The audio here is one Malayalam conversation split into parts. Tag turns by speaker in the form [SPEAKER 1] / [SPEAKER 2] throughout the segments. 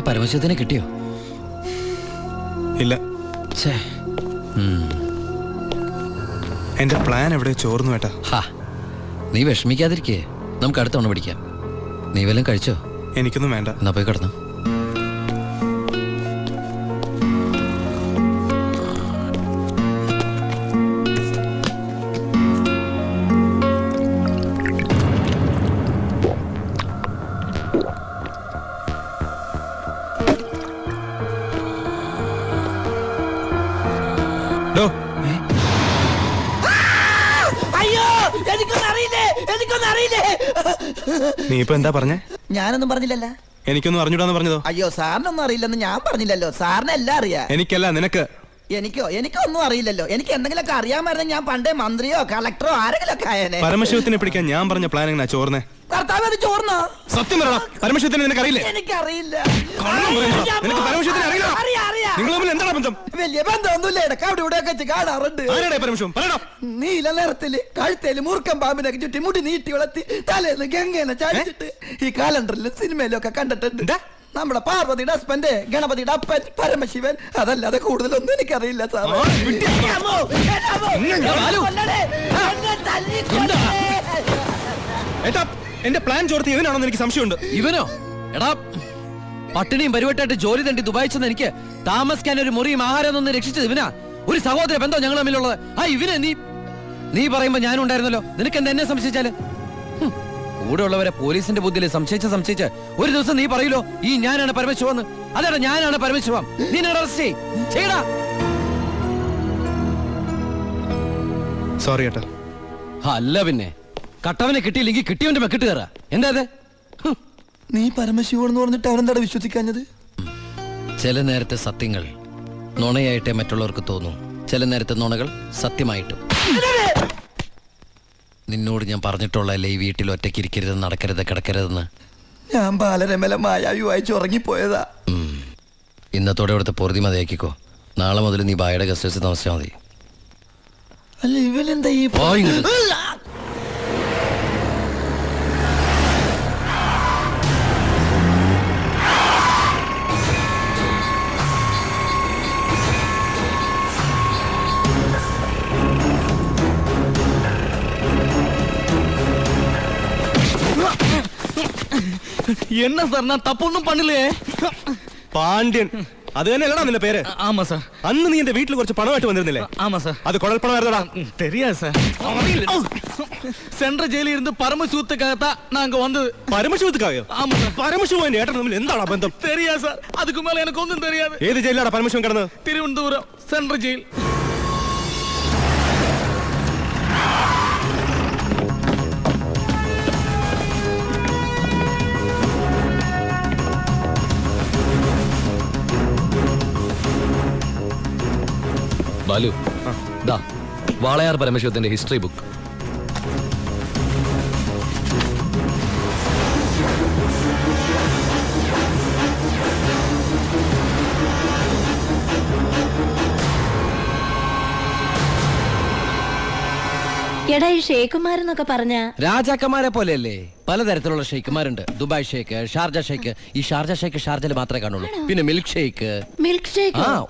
[SPEAKER 1] പരമശിവത്തിനെ കിട്ടിയോ?
[SPEAKER 2] ഇല്ല. എന്റെ പ്ലാൻ എവിടെ ചോർന്നു ഏട്ടാ.
[SPEAKER 1] നീ വിഷമിക്കാതിരിക്കേ, നമുക്ക് അടുത്ത തവണ പിടിക്കാം. നീ വല്ലതും കഴിച്ചോ?
[SPEAKER 2] എനിക്കൊന്നും വേണ്ട.
[SPEAKER 1] എന്നാ പോയി കിടന്നു.
[SPEAKER 2] നീ ഇപ്പൊ എന്താ പറഞ്ഞേ?
[SPEAKER 3] ഞാനൊന്നും പറഞ്ഞില്ലല്ലോ.
[SPEAKER 2] എനിക്കൊന്നും അറിഞ്ഞൂടാന്ന് പറഞ്ഞതോ?
[SPEAKER 3] അയ്യോ, സാറിനൊന്നും അറിയില്ലെന്ന് ഞാൻ പറഞ്ഞില്ലല്ലോ. സാറിന് എല്ലാം അറിയാം.
[SPEAKER 2] എനിക്കല്ല, നിനക്ക്.
[SPEAKER 3] എനിക്കൊന്നും അറിയില്ലല്ലോ. എനിക്ക് എന്തെങ്കിലുമൊക്കെ അറിയാമായിരുന്നെങ്കിൽ ഞാൻ പണ്ടേ മന്ത്രിയോ കളക്ടറോ ആരെങ്കിലും ഒക്കെ ആയേനെ.
[SPEAKER 2] പരമശിവത്തിനെ പിടിക്കാൻ ഞാൻ പറഞ്ഞ പ്ലാൻ എങ്ങനെ ചോർന്നേ?
[SPEAKER 3] കർത്താവ്, അത് ചോർന്നോ?
[SPEAKER 2] സത്യം പറയണം. പരമശിവത്തിനെ നിനക്കറിയില്ലേ?
[SPEAKER 3] എനിക്കറിയില്ല.
[SPEAKER 2] എന്താണ് ബന്ധം?
[SPEAKER 3] വലിയ ബന്ധമൊന്നുമില്ല. ഇടക്ക് അവിടെ ഇവിടെ വെച്ച് കാണാറുണ്ട്. നീല നിറത്തില് കഴുത്തേല് മൂർക്കം പാമ്പിനൊക്കെ ചുറ്റി മുടി നീട്ടി വളർത്തി തലേന്ന് ഗംഗേനെ ചാടിച്ചിട്ട് ഈ കാലണ്ടറിലും സിനിമയിലും ഒക്കെ കണ്ടിട്ടുണ്ട്. നമ്മുടെ പാർവതിയുടെ ഹസ്ബൻഡ്, ഗണപതിയുടെ അപ്പൻ പരമശിവൻ. അതല്ലാതെ കൂടുതലൊന്നും എനിക്കറിയില്ല സാർ.
[SPEAKER 2] എന്റെ പ്ലാൻ ചോർത്തി ഇവനാണെന്ന് എനിക്ക് സംശയമുണ്ട്.
[SPEAKER 1] ഇവനോ? എടാ, പട്ടിണിയും പരിവട്ടായിട്ട് ജോലി തണ്ടി ദുബായി ചെന്ന് എനിക്ക് താമസിക്കാൻ ഒരു മുറിയും ആഹാരം ഒന്ന് രക്ഷിച്ചത് ഇവനാ. ഒരു സഹോദര ബന്ധം ഞങ്ങൾ തമ്മിലുള്ളത്. ഇവനെ നീ പറയുമ്പോ ഞാനും ഉണ്ടായിരുന്നല്ലോ. നിനക്ക് എന്താ എന്നെ സംശയിച്ചാല്? കൂടെ ഉള്ളവരെ പോലീസിന്റെ ബുദ്ധിയിൽ സംശയിച്ച് ഒരു ദിവസം നീ പറയൂലോ, ഈ ഞാനാണ് പരമശിവന്ന്. അതെടാ, ഞാനാണ് പരമശിവം. നീ അറസ്റ്റ് ചെയ്യടാ.
[SPEAKER 2] സോറി ഏട്ടാ.
[SPEAKER 1] അല്ല പിന്നെ, കട്ടവനെ കിട്ടിയില്ലെങ്കിൽ കിട്ടിയവന്റെ മെക്കിട്ട് കയറാ. എന്താ അത്?
[SPEAKER 3] നീ പരമശിവനെന്ന് പറഞ്ഞിട്ട് അവനെന്താ വിശ്വസിക്കാഞ്ഞത്?
[SPEAKER 1] ചില നേരത്തെ സത്യങ്ങൾ നുണയായിട്ടേ മറ്റുള്ളവർക്ക് തോന്നും. ചില നേരത്തെ നുണകൾ സത്യമായിട്ടും. നിന്നോട് ഞാൻ പറഞ്ഞിട്ടുള്ളല്ലേ ഈ വീട്ടിൽ ഒറ്റയ്ക്ക് ഇരിക്കരുത്, നടക്കരുത്, കിടക്കരുതെന്ന്.
[SPEAKER 3] ഞാൻ ബാലരമലമായുമായി ഉറങ്ങിപ്പോയതാ.
[SPEAKER 1] ഇന്നത്തോടെ ഇവിടുത്തെ പൊറുതി മതിയാക്കിക്കോ. നാളെ മുതൽ നീ ബായുടെ ഗസ്റ്റ് ഹൗസിൽ താമസിച്ചാൽ മതി.
[SPEAKER 3] അല്ല, ഇവനെന്താ ഈ
[SPEAKER 4] என்ன சார், நான் தப்பொன்னும் பண்ணலையே.
[SPEAKER 2] പാണ്ഡ്യൻ, അത് തന്നെയല്ലടാ നിന്റെ പേര്?
[SPEAKER 4] ஆமா சார்.
[SPEAKER 2] അന്ന് നീ എന്റെ വീട്ടിൽ കുറച്ച് പണമായിട്ട് വന്നിരുന്നില്ലേ?
[SPEAKER 4] ஆமா சார்.
[SPEAKER 2] അത് കുഴൽപ്പണമായിരുന്നടാ?
[SPEAKER 4] தெரியாது சார். சென்ற ஜெயிலில் இருந்து பரமசிவத்துக்காகத்தான் நாங்க வந்தது.
[SPEAKER 2] പരമശിവത്തുക്കായോ?
[SPEAKER 4] ஆமா சார்.
[SPEAKER 2] പരമശിവൻ ഏട്ടൻ തമ്മിൽ എന്താണ് ബന്ധം?
[SPEAKER 4] தெரியாது சார். அதுக்கு மேல எனக்கு ஒன்றும் தெரியாது.
[SPEAKER 2] ഏത് ജയിലാടാ പരമശിവൻ കിടന്നത്?
[SPEAKER 4] Thiruvananthapuram central jail.
[SPEAKER 1] ബാലു, ദാ വാളയാർ പരമശിവത്തിന്റെ ഹിസ്റ്ററി ബുക്ക്.
[SPEAKER 5] എടാ, ഈ ഷെയ്ഖുമാരെന്നൊക്കെ പറഞ്ഞ
[SPEAKER 1] രാജാക്കന്മാരെ പോലെയല്ലേ? പലതരത്തിലുള്ള ഷെയ്ഖുമാരുണ്ട്. ദുബായ് ഷെയ്ഖ്, ഷാർജ ഷെയ്ഖ്. ഈ ഷാർജ ഷെയ്ഖ് ഷാർജയിൽ മാത്രമേ കാണുള്ളൂ. പിന്നെ മിൽക്ക് ഷെയ്ഖ്.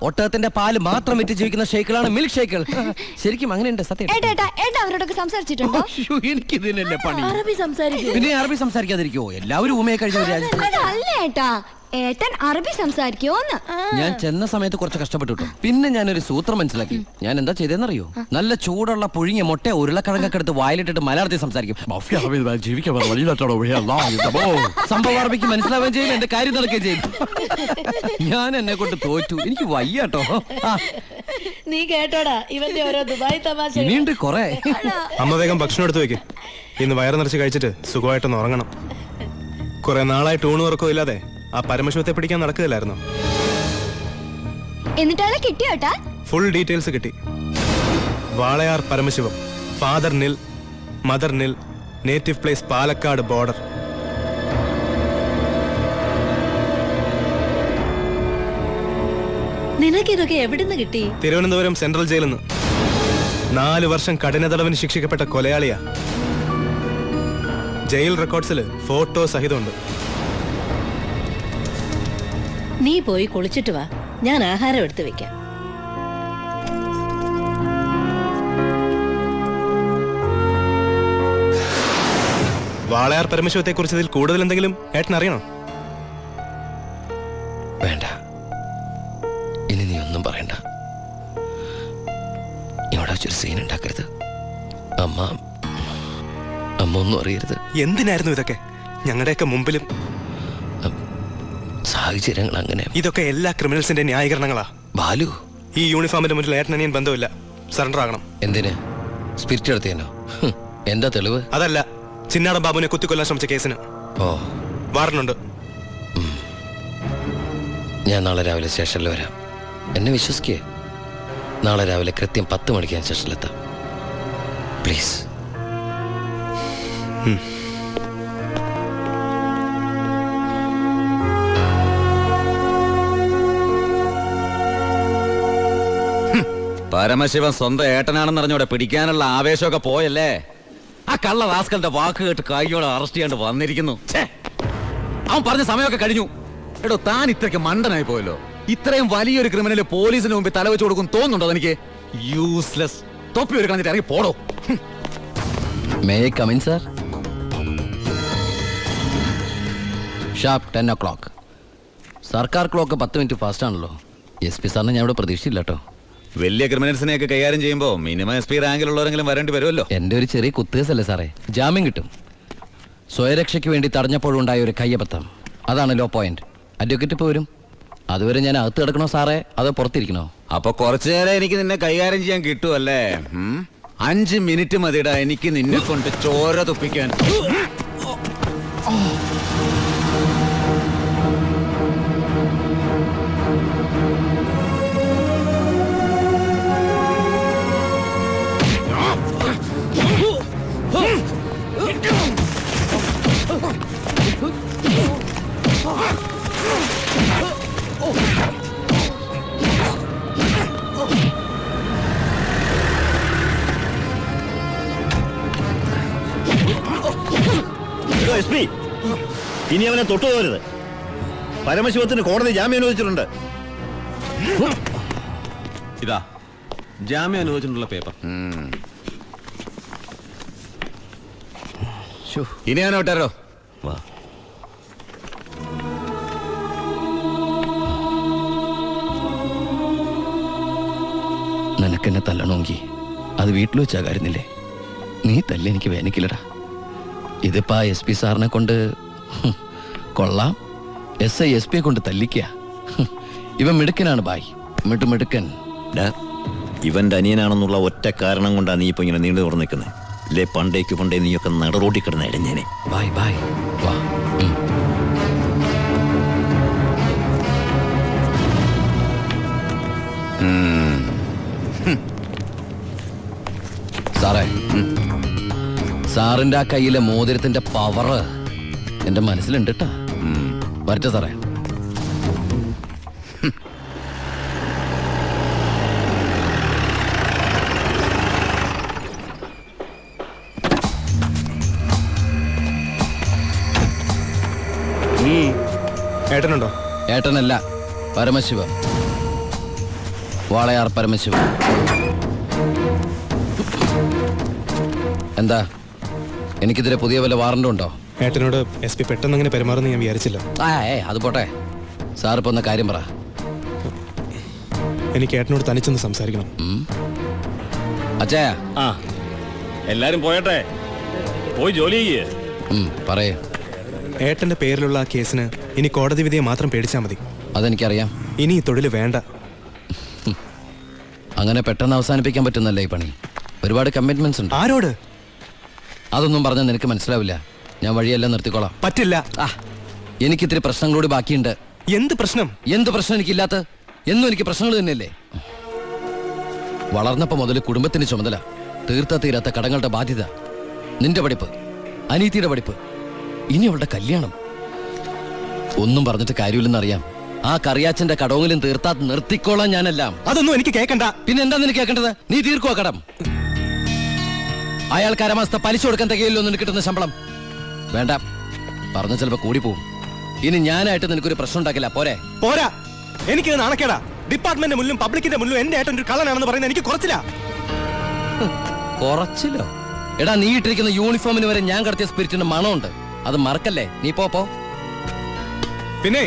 [SPEAKER 1] ഒട്ടകത്തിന്റെ പാല് മാത്രം വിറ്റ് ജീവിക്കുന്ന ഷെയ്ഖുകളാണ് മിൽക്ക് ഷെയ്ഖുകൾ. ശരിക്കും അങ്ങനെയുണ്ട്. സത്യം.
[SPEAKER 5] അവരോടൊക്കെ സംസാരിച്ചിട്ടുണ്ടോ?
[SPEAKER 1] എനിക്ക് ഇതിനല്ലേ പണി.
[SPEAKER 5] അറബി സംസാരിക്കും.
[SPEAKER 1] പിന്നെ അറബി സംസാരിക്കാതിരിക്കുവോ? എല്ലാവരും ഊമയെ കഴിഞ്ഞ
[SPEAKER 5] രാജ്യത്ത്. ഏട്ടൻ അറബി സംസാരിക്കോന്ന്?
[SPEAKER 1] ഞാൻ ചെന്ന സമയത്ത് കുറച്ച് കഷ്ടപ്പെട്ടു. പിന്നെ ഞാനൊരു സൂത്രം മനസ്സിലാക്കി. ഞാൻ എന്താ ചെയ്തെന്നറിയോ? നല്ല ചൂടുള്ള പുഴുങ്ങിയ മുട്ട ഉരുളക്കിഴങ്ങൊക്കെ എടുത്ത് വായിലിട്ടിട്ട് മലയാളത്തിൽ സംസാരിക്കും. സംഭവം അറബിക്ക് മനസ്സിലാവുകയും ചെയ്യും, എന്റെ കാര്യം നടക്കുകയും ചെയ്യും. ഞാൻ എന്നെ കൊണ്ട് തോറ്റു. എനിക്ക് വയ്യാട്ടോ.
[SPEAKER 5] നീ കേട്ടോടാ ഇവന്റെ ഓരോ ദുബായ് തമാശ.
[SPEAKER 1] ഇനിയുണ്ട് കൊറേ.
[SPEAKER 2] അമ്മ വേഗം ഭക്ഷണം എടുത്തു വെക്ക്. ഇന്ന് വയറ് നിറച്ച് കഴിച്ചിട്ട് സുഖമായിട്ടൊന്ന് ഉറങ്ങണം. കുറെ നാളായിട്ട് ഊണ് ഉറക്കവും ഇല്ലാതെ ആ പരമശിവത്തെ പിടിക്കാൻ നടക്കുകയില്ലായിരുന്നു.
[SPEAKER 5] എന്നിട്ടാളെ കിട്ടിയോട്ടാ?
[SPEAKER 2] ഫുൾ ഡീറ്റെയിൽസ് കിട്ടി. വാളയാർ പരമശിവം, ഫാദർ നിൽ, മദർ നിൽ, നേറ്റീവ് പ്ലേസ് പാലക്കാട് ബോർഡർ.
[SPEAKER 5] നിനക്കിതൊക്കെ എവിടുന്ന് കിട്ടി?
[SPEAKER 2] തിരുവനന്തപുരം സെൻട്രൽ ജയിലിൽ നിന്ന്. 4 വർഷം കഠിന തടവിന് ശിക്ഷിക്കപ്പെട്ട കൊലയാളിയാ. Jail റെക്കോർഡ്സിൽ photo സഹിതമുണ്ട്.
[SPEAKER 5] നീ പോയി കുളിച്ചിട്ട് വാ, ഞാൻ ആഹാരം എടുത്തു വെക്കാം.
[SPEAKER 2] വാളയാർ പരമശിവത്തെ കുറിച്ച് ഇതിൽ കൂടുതൽ എന്തെങ്കിലും ഏട്ടൻ അറിയണോ?
[SPEAKER 1] വേണ്ട, ഇനി നീ ഒന്നും പറയണ്ട. ഇവിടെ വെച്ചൊരു സീൻ ഉണ്ടാക്കരുത്. അമ്മ ഒന്നും അറിയരുത്.
[SPEAKER 2] എന്തിനായിരുന്നു ഇതൊക്കെ? ഞങ്ങളുടെയൊക്കെ മുമ്പിലും.
[SPEAKER 1] സാഹചര്യങ്ങൾ അങ്ങനെ.
[SPEAKER 2] ഇതൊക്കെ എല്ലാ ക്രിമിനൽസിന്റെ ന്യായീകരണങ്ങളാ.
[SPEAKER 1] ബാലു,
[SPEAKER 2] ഈ യൂണിഫോമിന്റെ മുന്നിൽ ഏട്ടനനിയൻ ബന്ധമില്ല. സറണ്ടർ ആകണം.
[SPEAKER 1] എന്തിന്? സ്പിരിറ്റ് എടുത്തേനോ? എന്താ തെളിവ്?
[SPEAKER 2] അതല്ല, ചിന്നാടൻ ബാബുവിനെ കുത്തിക്കൊല്ലാൻ ശ്രമിച്ച കേസിന്.
[SPEAKER 1] ഓ,
[SPEAKER 2] വാറണ്ടുണ്ട്.
[SPEAKER 1] ഞാൻ നാളെ രാവിലെ സ്റ്റേഷനിൽ വരാം. എന്നെ വിശ്വസിക്കേ. നാളെ രാവിലെ കൃത്യം 10 മണിക്ക് ഞാൻ സ്റ്റേഷനിലെത്താം. പ്ലീസ്.
[SPEAKER 6] പരമശിവൻ സ്വന്തം ഏട്ടനാണെന്ന് അറിഞ്ഞോടെ പിടിക്കാനുള്ള ആവേശമൊക്കെ പോയല്ലേ? ആ കള്ള റാസ്കലിന്റെ വാക്ക് കേട്ട് കൈയോടെ അറസ്റ്റ് ചെയ്യാണ്ട് വന്നിരിക്കുന്നു. അവൻ പറഞ്ഞ സമയമൊക്കെ കഴിഞ്ഞു. എടോ, താൻ ഇത്രയ്ക്ക് മണ്ടനായി പോയല്ലോ. ഇത്രയും വലിയൊരു ക്രിമിനല് പോലീസിന് മുമ്പിൽ തലവെച്ച് കൊടുക്കും തോന്നുന്നുണ്ടോ എനിക്ക്? യൂസ്ലെസ്. തൊപ്പി ഒരു കളഞ്ഞിട്ട് ഇറങ്ങി പോടോ.
[SPEAKER 1] May I come in sir? Sharp 10 o'clock. സർക്കാർ ക്ലോക്ക് 10 മിനിറ്റ് ഫാസ്റ്റ് ആണല്ലോ. SP സാറിനെ ഞാൻ ഇവിടെ പ്രതീക്ഷിച്ചില്ല കേട്ടോ.
[SPEAKER 6] വലിയ ക്രിമിനൽസിനെയൊക്കെ കൈകാര്യം ചെയ്യുമ്പോൾ മിനിമം SP റാങ്കിലുള്ളവരെങ്കിലും വരേണ്ടി വരുമല്ലോ.
[SPEAKER 1] എൻ്റെ ഒരു ചെറിയ കുത്തുകേസല്ലേ സാറേ, ജാമ്യം കിട്ടും. സ്വയരക്ഷയ്ക്ക് വേണ്ടി തടഞ്ഞപ്പോഴുണ്ടായ ഒരു കയ്യബദ്ധം, അതാണ് ലോ പോയിന്റ്. അഡ്വക്കേറ്റ് ഇപ്പോൾ വരും. അതുവരെ ഞാൻ അകത്ത് കിടക്കണോ സാറേ, അതോ പുറത്തിരിക്കണോ?
[SPEAKER 6] അപ്പൊ കുറച്ചു നേരം എനിക്ക് നിന്നെ കൈകാര്യം ചെയ്യാൻ കിട്ടുമല്ലേ? 5 മിനിറ്റ് മതിടാ എനിക്ക് നിന്നെ കൊണ്ട് ചോര തുപ്പിക്കാൻ.
[SPEAKER 7] SP, ഇനി അവനെ തൊട്ടുപോകരുത്. പരമശിവത്തിന് കോടതി ജാമ്യം അനുവദിച്ചിട്ടുണ്ട്.
[SPEAKER 6] ഇതാ ജാമ്യം അനുവദിച്ചിട്ടുള്ള പേപ്പർ. ഇനി ഞാൻ വിട്ടാരോ? വാ.
[SPEAKER 1] നിനക്കെന്നെ തല്ലണമെങ്കിൽ അത് വീട്ടിൽ വെച്ചാ കാര്യന്നില്ലേ? നീ തല്ലി എനിക്ക് വേനിക്കില്ലടാ. ഇതിപ്പോ SP സാറിനെ കൊണ്ട് കൊള്ളാം. SI SP കൊണ്ട് തല്ലിക്കുക. ഇവൻ മിടുക്കനാണ് ബായ്, മിടുക്കൻ.
[SPEAKER 7] ഇവന്റെ അനിയനാണെന്നുള്ള ഒറ്റ കാരണം കൊണ്ടാണ് നീ ഇപ്പൊ ഇങ്ങനെ നീണ്ടു തുറന്നിരിക്കുന്നത്. അല്ലേ പണ്ടേക്ക് പണ്ടേ നീയൊക്കെ നടറോട്ടി കിടന്ന ഇടഞ്ഞേനെ.
[SPEAKER 1] ബായ് ബായ് വാ. സാറേ, സാറിന്റെ ആ കയ്യിലെ മോതിരത്തിന്റെ പവറ് എന്റെ മനസ്സിലുണ്ട് കേട്ടാ. വരട്ടെ സാറേ.
[SPEAKER 2] ഏട്ടനുണ്ടോ?
[SPEAKER 1] ഏട്ടനല്ല, പരമശിവ. വാളയാർ പരമശിവ. എന്താ, എനിക്കെതിരെ പുതിയ വല്ല വാറണ്ടും ഉണ്ടോ?
[SPEAKER 2] ഏട്ടനോട് SP പെട്ടെന്ന് അങ്ങനെ പെരുമാറുന്ന ഞാൻ വിചാരിച്ചില്ല.
[SPEAKER 1] അത് പോട്ടെ. സാർ ഇപ്പൊ ഒന്ന് കാര്യം പറ.
[SPEAKER 2] എനിക്ക് ഏട്ടനോട് തനിച്ചൊന്ന് സംസാരിക്കണം.
[SPEAKER 1] അച്ഛാ.
[SPEAKER 7] എല്ലാരും പോയട്ടെ, പോയി ജോലി ചെയ്യേ.
[SPEAKER 1] പറയേ.
[SPEAKER 2] ഏട്ടന്റെ പേരിലുള്ള ആ കേസിന് ഇനി കോടതി വിധിയെ മാത്രം പേടിച്ചാൽ മതി.
[SPEAKER 1] അതെനിക്കറിയാം.
[SPEAKER 2] ഇനി ഈ തൊഴിൽ വേണ്ട.
[SPEAKER 1] അങ്ങനെ പെട്ടെന്ന് അവസാനിപ്പിക്കാൻ പറ്റുന്നല്ലേ ഈ പണി? ഒരുപാട് കമ്മിറ്റ്മെന്റ്സ് ഉണ്ട്.
[SPEAKER 2] ആരോട്?
[SPEAKER 1] അതൊന്നും പറഞ്ഞാൽ നിനക്ക് മനസ്സിലാവില്ല. ഞാൻ വഴിയെല്ലാം നിർത്തിക്കോളാം.
[SPEAKER 2] പറ്റില്ല.
[SPEAKER 1] എനിക്കിത്തിരി പ്രശ്നങ്ങളോട് ബാക്കിയുണ്ട്.
[SPEAKER 2] എന്ത് പ്രശ്നം?
[SPEAKER 1] എന്ത് പ്രശ്നം എനിക്കില്ലാത്ത? എന്നും എനിക്ക് പ്രശ്നങ്ങൾ തന്നെയല്ലേ. വളർന്നപ്പോ മുതൽ കുടുംബത്തിന് ചുമതല, തീർത്താ തീരാത്ത കടങ്ങളുടെ ബാധ്യത, നിന്റെ പഠിപ്പ്, അനീതിയുടെ പഠിപ്പ്, ഇനി അവളുടെ കല്യാണം. ഒന്നും പറഞ്ഞിട്ട് കാര്യമില്ലെന്നറിയാം. ആ കറിയാച്ചന്റെ കടവെങ്കിലും തീർത്താ നിർത്തിക്കോളാം ഞാനെല്ലാം.
[SPEAKER 2] അതൊന്നും എനിക്ക് കേൾക്കണ്ട.
[SPEAKER 1] പിന്നെ എന്താ നിനക്ക് കേൾക്കേണ്ടത്? നീ തീർക്കുവാ കടം. അയാൾക്ക് അരമാസത്തെ പലിശ കൊടുക്കാൻ തികയില്ലോ നിനക്ക് കിട്ടുന്ന ശമ്പളം. വേണ്ട, പറഞ്ഞ ചിലപ്പോ കൂടിപ്പോവും. ഇനി ഞാനായിട്ട് നിനക്കൊരു പ്രശ്നം ഉണ്ടാക്കില്ല, പോരെ?
[SPEAKER 2] പോരാ, എനിക്കിത് നാണക്കേടാ. ഡിപ്പാർട്ട്മെന്റ് മുന്നിലും പബ്ലിക്കിന്റെ മുന്നിലും എന്റെ ഏട്ടൻ ഒരു കള്ളനാണെന്ന് പറയുന്നത് എനിക്ക് കുറച്ചില്ല.
[SPEAKER 1] കുറച്ചില്ലോ? എടാ, നീ ഇട്ടിരിക്കുന്ന യൂണിഫോമിന് വരെ ഞാൻ കടത്തിയ സ്പിരിറ്റിന്റെ മണമുണ്ട്. അത് മറക്കല്ലേ. നീ പോ.
[SPEAKER 2] പിന്നെ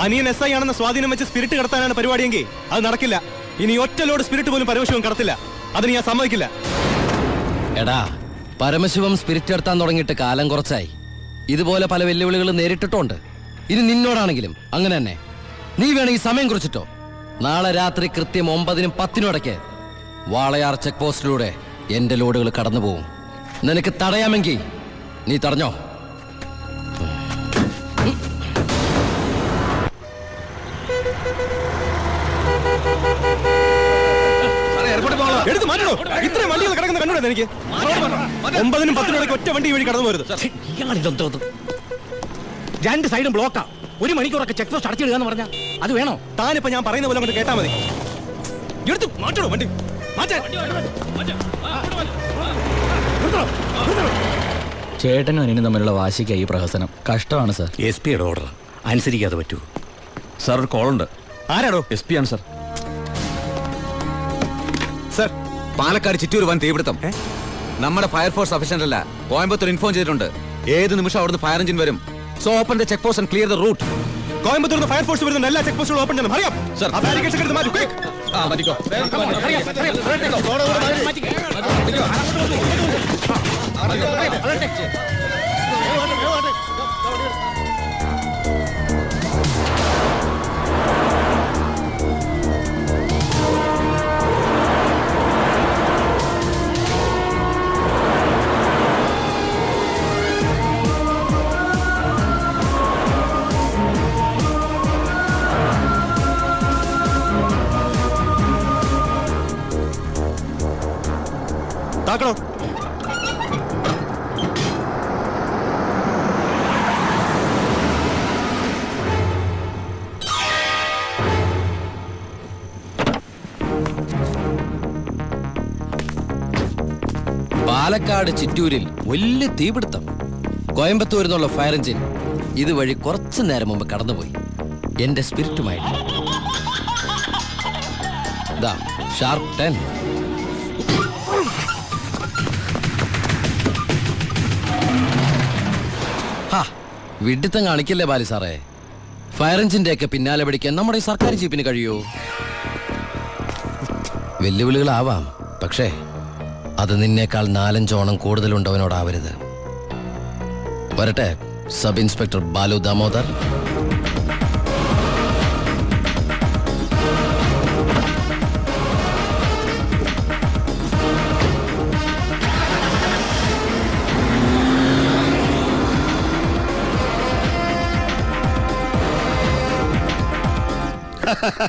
[SPEAKER 2] അനിയൻ SI ആണെന്ന സ്വാധീനം വെച്ച് സ്പിരിറ്റ് കടത്താനാണ് പരിപാടിയെങ്കിൽ അത് നടക്കില്ല. ഇനി ഒറ്റ ലോഡ് സ്പിരിറ്റ് പോലും പരമശിവം കടത്തില്ല. അതിന് ഞാൻ സമ്മതിക്കില്ല.
[SPEAKER 1] എടാ, പരമശിവം സ്പിരിറ്റ് എടുത്താൻ തുടങ്ങിയിട്ട് കാലം കുറച്ചായി. ഇതുപോലെ പല വെല്ലുവിളികൾ നേരിട്ടിട്ടുണ്ട്. ഇനി നിന്നോടാണെങ്കിലും അങ്ങനെ തന്നെ. നീ വേണമെങ്കിൽ സമയം കുറിച്ചിട്ടോ. നാളെ രാത്രി കൃത്യം 9-നും 10-നും ഇടയ്ക്ക് വാളയാർ ചെക്ക് പോസ്റ്റിലൂടെ എന്റെ ലോഡുകൾ കടന്നു പോകും. നിനക്ക് തടയാമെങ്കിൽ നീ തടഞ്ഞോ.
[SPEAKER 2] എടുത്ത് മാറ്റണോ? ഇത്രയും വണ്ടികൾ കിടക്കുന്ന കണ്ടുകൂടെ എനിക്ക്? 9-നും 10-നും ഇടയ്ക്ക് ഒറ്റ വണ്ടി വഴി കടന്നു പോരുത്.
[SPEAKER 4] രണ്ട് സൈഡും ബ്ലോക്കാ. 1 മണിക്കൂറൊക്കെ ചെക്ക് പോസ്റ്റ് അടച്ചിടുക എന്ന് പറഞ്ഞാൽ അത് വേണോ?
[SPEAKER 2] താനിപ്പോ ഞാൻ പറയുന്ന പോലെ കൊണ്ട് കേട്ടാ മതി. എടുത്ത് മാറ്റണോ വണ്ടി? മാറ്റാൻ.
[SPEAKER 4] ചേട്ടനും അനിയനും തമ്മിലുള്ള വാശിക്കായി ഈ പ്രഹസനം. കഷ്ടമാണ് സർ.
[SPEAKER 7] SP യുടെ ഓർഡർ അനുസരിക്കാതെ പറ്റൂ.
[SPEAKER 6] സാർ ഒരു കോളുണ്ട്.
[SPEAKER 2] ആരാടോ?
[SPEAKER 6] SP ആണ് സാർ.
[SPEAKER 2] സർ,
[SPEAKER 6] പാലക്കാട് ചിറ്റൂർ വൻ തീപിടുത്തം. നമ്മുടെ ഫയർഫോഴ്സ് സഫീഷ്യന്റ് അല്ല. കോയമ്പത്തൂർ ഇൻഫോം ചെയ്തിട്ടുണ്ട്. ഏത് നിമിഷം അവിടുന്ന് ഫയർ എഞ്ചിൻ വരും. So open the check post and clear the route.
[SPEAKER 2] Coimbatore fire force വരുന്നുണ്ട്. എല്ലാ ചെക്ക് പോസ്റ്റുകളും ഓപ്പൺ ചെയ്യണം. അറിയാം
[SPEAKER 6] സർ.
[SPEAKER 2] ആ ബാരിക്കേഡ്സ് എടുത്ത് മാറ്റൂ. Quick.
[SPEAKER 6] മാറ്റിക്കോ.
[SPEAKER 2] താക്കണോ?
[SPEAKER 1] പാലക്കാട് ചിറ്റൂരിൽ വലിയ തീപിടുത്തം. കോയമ്പത്തൂരിൽ നിന്നുള്ള ഫയർ എഞ്ചിൻ ഇതുവഴി കുറച്ചു നേരം മുമ്പ് കടന്നുപോയി എന്റെ സ്പിരിറ്റുമായിട്ട്. ഷാർപ്പ് 10. വിഡിത്തം കാണിക്കല്ലേ ബാലി സാറേ. ഫയർ എഞ്ചിന്റെ ഒക്കെ പിന്നാലെ പിടിക്കാൻ നമ്മുടെ ഈ സർക്കാർ ജീപ്പിന് കഴിയോ? വെല്ലുവിളികളാവാം, പക്ഷേ അത് നിന്നേക്കാൾ 4-5 ഓണം കൂടുതലുണ്ടവനോടാവരുത്. വരട്ടെ സബ് ഇൻസ്പെക്ടർ ബാലു ദാമോദർ.